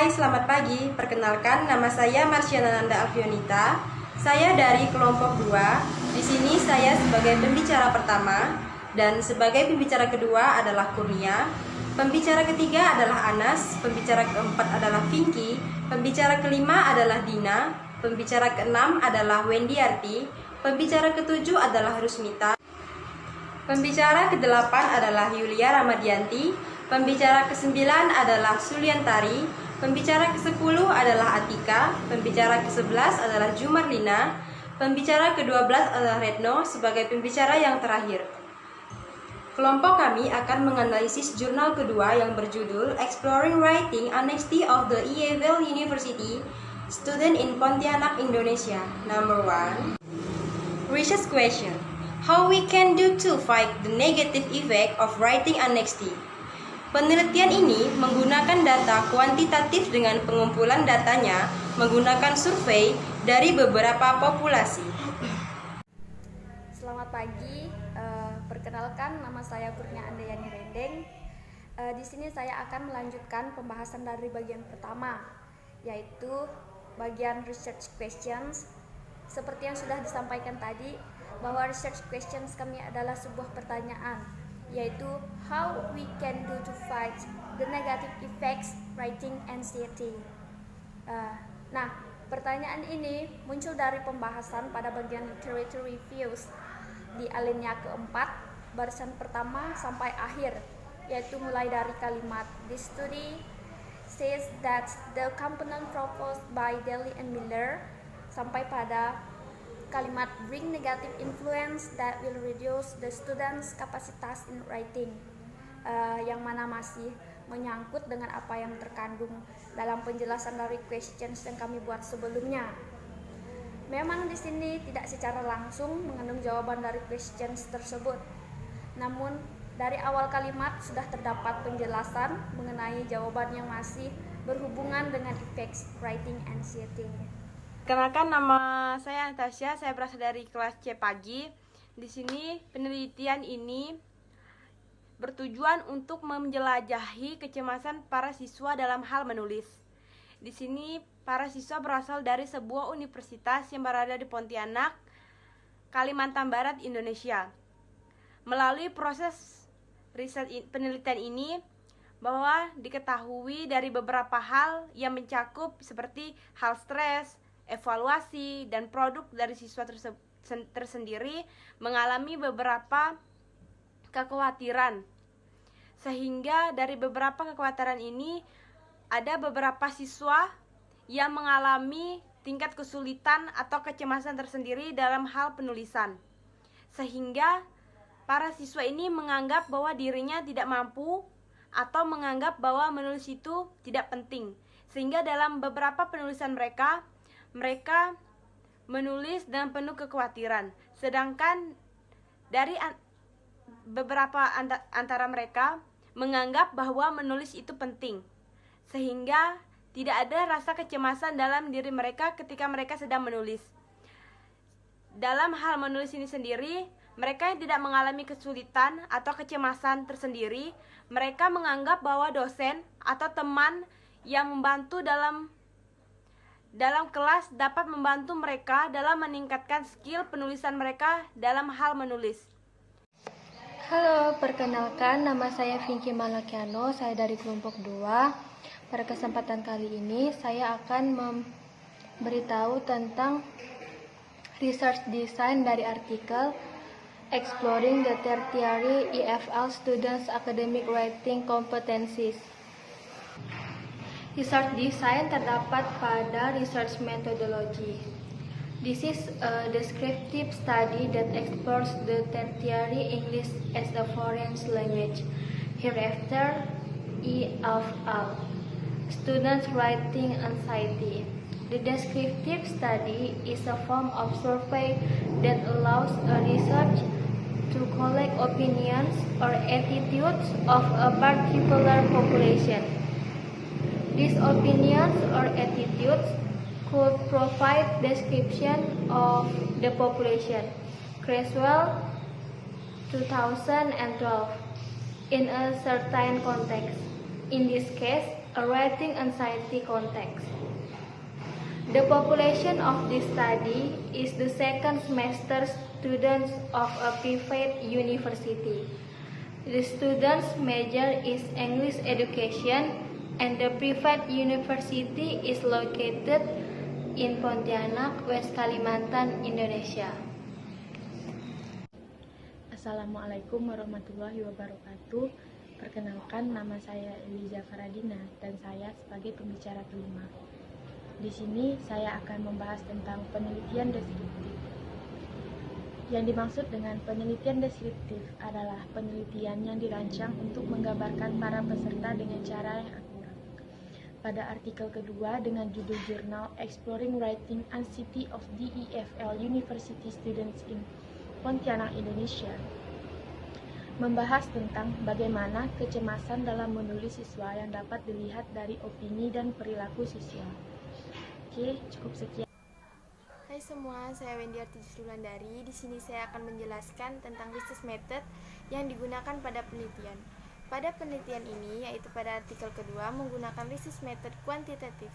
Hai, selamat pagi. Perkenalkan, nama saya Marsyana Nanda Alfionita. Saya dari kelompok 2. Di sini saya sebagai pembicara pertama dan sebagai pembicara kedua adalah Kurnia. Pembicara ketiga adalah Anas, pembicara keempat adalah Vinky, pembicara kelima adalah Dina, pembicara keenam adalah Wendiarti, pembicara ketujuh adalah Rusmita, pembicara kedelapan adalah Yulia Ramadianti, pembicara ke-9 adalah Suliantari, pembicara ke-10 adalah Atika, pembicara ke-11 adalah Jumarlina, pembicara ke-12 adalah Retno sebagai pembicara yang terakhir. Kelompok kami akan menganalisis jurnal kedua yang berjudul Exploring Writing Honesty of the EAVL University Student in Pontianak, Indonesia. Number 1. Research question. How we can do to fight the negative effect of writing honesty? Penelitian ini menggunakan data kuantitatif dengan pengumpulan datanya menggunakan survei dari beberapa populasi. Selamat pagi, perkenalkan nama saya Kurnia Andayani Rendeng. Di sini saya akan melanjutkan pembahasan dari bagian pertama, yaitu bagian research questions. Seperti yang sudah disampaikan tadi, bahwa research questions kami adalah sebuah pertanyaan, yaitu how we can do to fight the negative effects writing anxiety. Nah, pertanyaan ini muncul dari pembahasan pada bagian literature reviews di alinea keempat, barisan pertama sampai akhir, yaitu mulai dari kalimat "This study says that the component proposed by Daly and Miller" sampai pada kalimat "bring negative influence that will reduce the students' kapasitas in writing", yang mana masih menyangkut dengan apa yang terkandung dalam penjelasan dari questions yang kami buat sebelumnya. Memang di sini tidak secara langsung mengandung jawaban dari questions tersebut. Namun dari awal kalimat sudah terdapat penjelasan mengenai jawaban yang masih berhubungan dengan effects writing anxiety. Kenalkan, nama saya Natasha, saya berasal dari kelas C pagi. Di sini penelitian ini bertujuan untuk menjelajahi kecemasan para siswa dalam hal menulis. Di sini para siswa berasal dari sebuah universitas yang berada di Pontianak, Kalimantan Barat, Indonesia. Melalui proses riset penelitian ini, bahwa diketahui dari beberapa hal yang mencakup seperti hal stres, evaluasi, dan produk dari siswa tersendiri mengalami beberapa kekhawatiran. Sehingga dari beberapa kekhawatiran ini, ada beberapa siswa yang mengalami tingkat kesulitan atau kecemasan tersendiri dalam hal penulisan. Sehingga para siswa ini menganggap bahwa dirinya tidak mampu atau menganggap bahwa menulis itu tidak penting. Sehingga dalam beberapa penulisan mereka menulis dengan penuh kekhawatiran. Sedangkan dari beberapa antara mereka menganggap bahwa menulis itu penting. Sehingga tidak ada rasa kecemasan dalam diri mereka ketika mereka sedang menulis. Dalam hal menulis ini sendiri, mereka yang tidak mengalami kesulitan atau kecemasan tersendiri, mereka menganggap bahwa dosen atau teman yang membantu dalam kelas dapat membantu mereka dalam meningkatkan skill penulisan mereka dalam hal menulis. Halo, perkenalkan nama saya Vinky Malakiano, saya dari kelompok 2. Pada kesempatan kali ini saya akan memberitahu tentang research design dari artikel Exploring the Tertiary EFL Students Academic Writing Competencies. Research design terdapat pada research methodology. This is a descriptive study that explores the tertiary English as a foreign language. Hereafter, EFL. Students' writing anxiety. The descriptive study is a form of survey that allows a researcher to collect opinions or attitudes of a particular population. These opinions or attitudes could provide description of the population. Creswell, 2012, in a certain context. In this case, a writing anxiety context. The population of this study is the second semester students of a private university. The students' major is English education and the private university is located in Pontianak, West Kalimantan, Indonesia. Assalamualaikum warahmatullahi wabarakatuh. Perkenalkan, nama saya Eliza Faradina dan saya sebagai pembicara kelima. Di sini saya akan membahas tentang penelitian deskriptif. Yang dimaksud dengan penelitian deskriptif adalah penelitian yang dirancang untuk menggambarkan para peserta dengan cara yang akurat. Pada artikel kedua dengan judul jurnal Exploring Writing Anxiety of DEFL University Students in Pontianak, Indonesia, membahas tentang bagaimana kecemasan dalam menulis siswa yang dapat dilihat dari opini dan perilaku siswa. Oke, cukup sekian. Hai semua, saya Wendy Artius Wulandari. Di sini saya akan menjelaskan tentang research method yang digunakan pada penelitian. Pada penelitian ini, yaitu pada artikel kedua, menggunakan research method kuantitatif.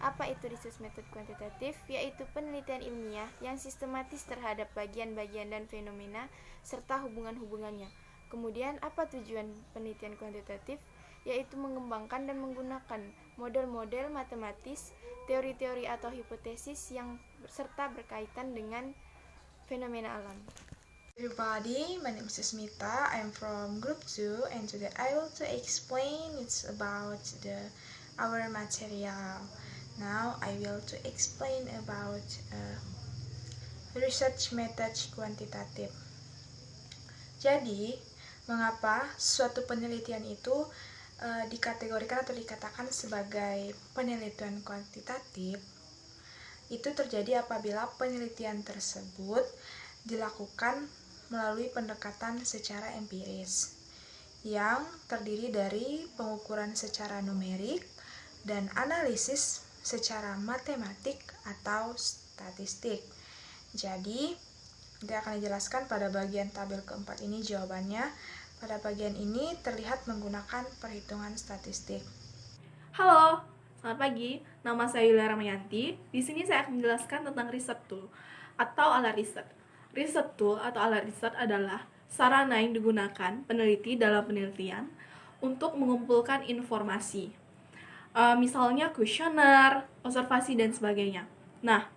Apa itu research method kuantitatif? Yaitu penelitian ilmiah yang sistematis terhadap bagian-bagian dan fenomena serta hubungan-hubungannya. Kemudian, apa tujuan penelitian kuantitatif? Yaitu mengembangkan dan menggunakan model-model matematis, teori-teori atau hipotesis yang serta berkaitan dengan fenomena alam. Everybody, my name is Smita. I'm from Group 2 and today I will to explain it's about our material. Now I will to explain about research method kuantitatif. Jadi, mengapa suatu penelitian itu dikategorikan atau dikatakan sebagai penelitian kuantitatif? Itu terjadi apabila penelitian tersebut dilakukan melalui pendekatan secara empiris yang terdiri dari pengukuran secara numerik dan analisis secara matematik atau statistik. Jadi, nanti akan dijelaskan pada bagian tabel keempat ini jawabannya. Pada bagian ini terlihat menggunakan perhitungan statistik. Halo, selamat pagi. Nama saya Yulia Ramayanti. Di sini saya akan menjelaskan tentang research tool atau alat riset. Research tool atau alat riset adalah sarana yang digunakan peneliti dalam penelitian untuk mengumpulkan informasi. Misalnya kuesioner, observasi, dan sebagainya. Nah,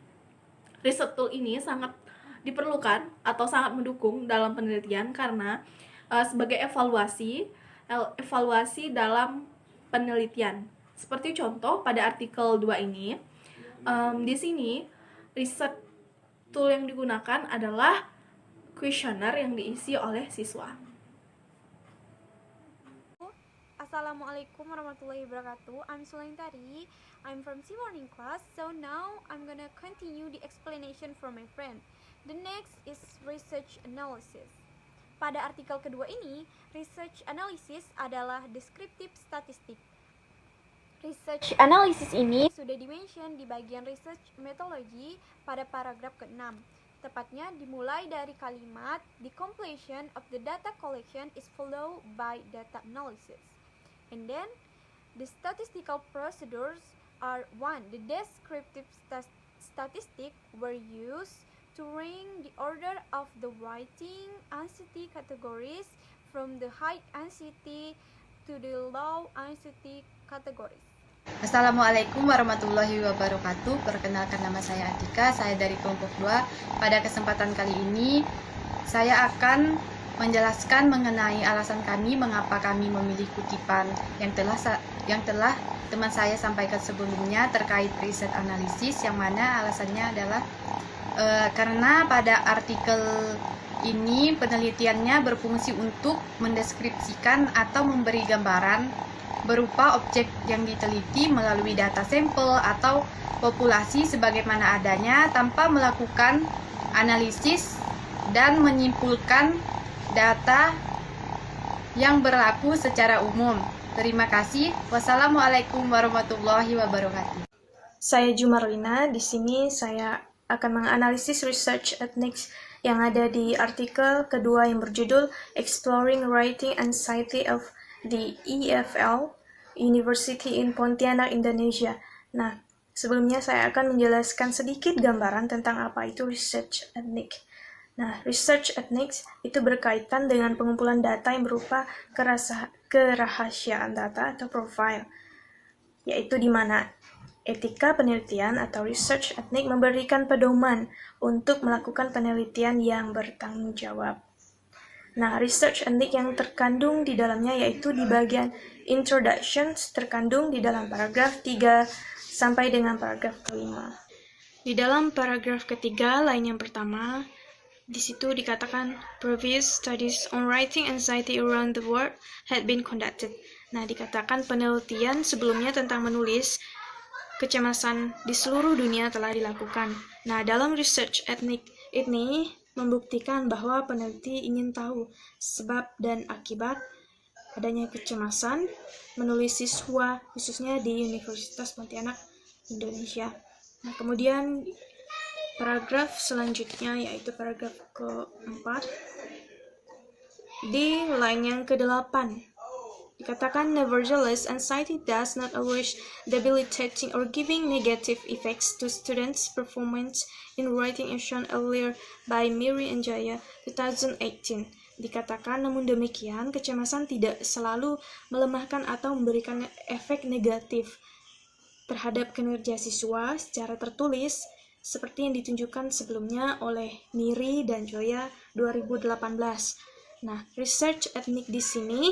research tool ini sangat diperlukan atau sangat mendukung dalam penelitian karena sebagai evaluasi dalam penelitian. Seperti contoh pada artikel 2 ini, di sini research tool yang digunakan adalah kuesioner yang diisi oleh siswa. Assalamualaikum warahmatullahi wabarakatuh. I'm Sulentari. I'm from C morning class. So now I'm gonna continue the explanation from my friend. The next is research analysis. Pada artikel kedua ini, research analysis adalah descriptive statistik. Research analysis ini sudah dimention di bagian research methodology pada paragraf ke-6. Tepatnya dimulai dari kalimat the completion of the data collection is followed by data analysis. And then the statistical procedures are 1. The descriptive statistic were used to rank the order of the writing anxiety categories from the high anxiety to the low anxiety categories. Assalamualaikum warahmatullahi wabarakatuh. Perkenalkan, nama saya Atika, saya dari kelompok 2. Pada kesempatan kali ini saya akan menjelaskan mengenai alasan kami mengapa kami memilih kutipan yang telah teman saya sampaikan sebelumnya terkait riset analisis, yang mana alasannya adalah karena pada artikel ini penelitiannya berfungsi untuk mendeskripsikan atau memberi gambaran berupa objek yang diteliti melalui data sampel atau populasi sebagaimana adanya tanpa melakukan analisis dan menyimpulkan data yang berlaku secara umum. Terima kasih. Wassalamualaikum warahmatullahi wabarakatuh. Saya Jumarlina. Di sini saya akan menganalisis research ethics yang ada di artikel kedua yang berjudul Exploring Writing Anxiety of the EFL University in Pontianak, Indonesia. Nah, sebelumnya saya akan menjelaskan sedikit gambaran tentang apa itu research ethnic. Nah, research ethics itu berkaitan dengan pengumpulan data yang berupa kerahasiaan data atau profile, yaitu di mana etika penelitian atau research ethic memberikan pedoman untuk melakukan penelitian yang bertanggung jawab. Nah, research ethic yang terkandung di dalamnya yaitu di bagian introductions terkandung di dalam paragraf 3 sampai dengan paragraf kelima. Di dalam paragraf ketiga, lain yang pertama, di situ dikatakan previous studies on writing anxiety around the world had been conducted. Nah, dikatakan penelitian sebelumnya tentang menulis kecemasan di seluruh dunia telah dilakukan. Nah, dalam research ethic ini membuktikan bahwa peneliti ingin tahu sebab dan akibat adanya kecemasan menulis siswa khususnya di Universitas Pontianak, Indonesia. Nah, kemudian paragraf selanjutnya yaitu paragraf keempat di line yang ke-8 dikatakan nevertheless anxiety does not always debilitating or giving negative effects to students' performance in writing as shown earlier by Miri and Jaya 2018. Dikatakan namun demikian kecemasan tidak selalu melemahkan atau memberikan efek negatif terhadap kinerja siswa secara tertulis seperti yang ditunjukkan sebelumnya oleh Miri dan Joya 2018. Nah, research ethic di sini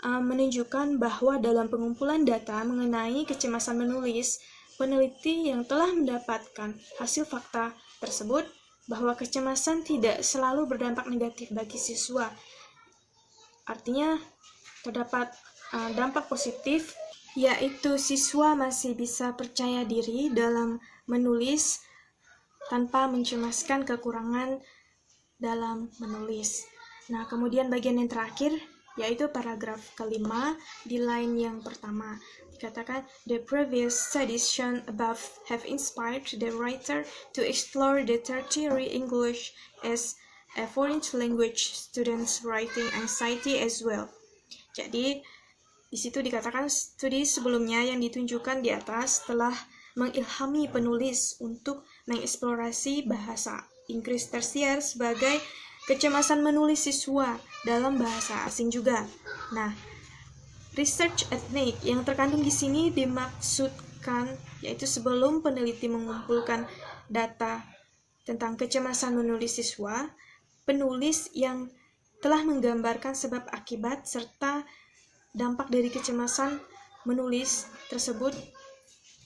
menunjukkan bahwa dalam pengumpulan data mengenai kecemasan menulis, peneliti yang telah mendapatkan hasil fakta tersebut bahwa kecemasan tidak selalu berdampak negatif bagi siswa. Artinya, terdapat dampak positif, yaitu siswa masih bisa percaya diri dalam menulis tanpa mencemaskan kekurangan dalam menulis. Nah, kemudian bagian yang terakhir, yaitu paragraf kelima di line yang pertama. Dikatakan, the previous studies shown above have inspired the writer to explore the tertiary English as a foreign language students' writing anxiety as well. Jadi, di situ dikatakan studi sebelumnya yang ditunjukkan di atas telah mengilhami penulis untuk mengeksplorasi bahasa Inggris tersier sebagai kecemasan menulis siswa dalam bahasa asing juga. Nah, research ethic yang terkandung di sini dimaksudkan yaitu sebelum peneliti mengumpulkan data tentang kecemasan menulis siswa, penulis yang telah menggambarkan sebab akibat serta dampak dari kecemasan menulis tersebut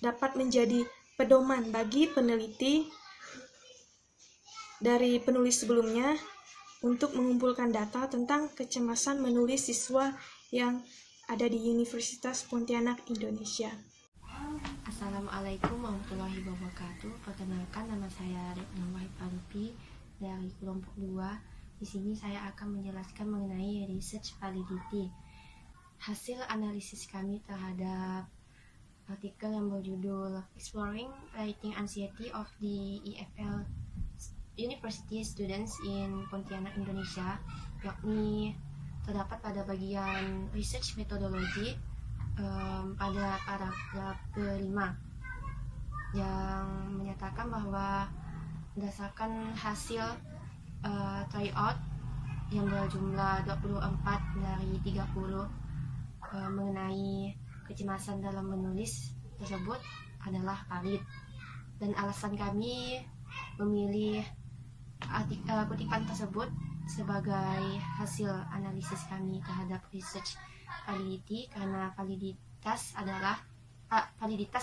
dapat menjadi pedoman bagi peneliti dari penulis sebelumnya untuk mengumpulkan data tentang kecemasan menulis siswa yang ada di Universitas Pontianak, Indonesia. Assalamualaikum warahmatullahi wabarakatuh. Perkenalkan, nama saya Retno Wahid Arupi dari kelompok 2. Di sini saya akan menjelaskan mengenai research validity. Hasil analisis kami terhadap artikel yang berjudul Exploring Writing Anxiety of the EFL University Students in Pontianak, Indonesia, yakni terdapat pada bagian research methodology pada paragraf kelima yang menyatakan bahwa berdasarkan hasil tryout yang berjumlah 24 dari 30 mengenai kecemasan dalam menulis tersebut adalah valid, dan alasan kami memilih kutipan tersebut sebagai hasil analisis kami terhadap research validity karena validitas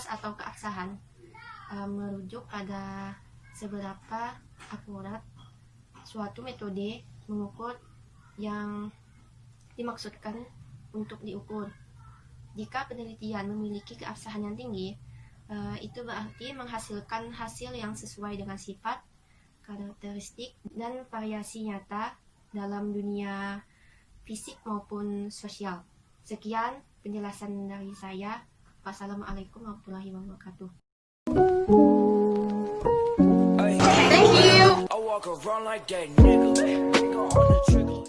atau keabsahan merujuk pada seberapa akurat suatu metode mengukur yang dimaksudkan untuk diukur. Jika penelitian memiliki keabsahan yang tinggi, itu berarti menghasilkan hasil yang sesuai dengan sifat, karakteristik, dan variasi nyata dalam dunia fisik maupun sosial. Sekian penjelasan dari saya. Wassalamualaikum warahmatullahi wabarakatuh. Thank you.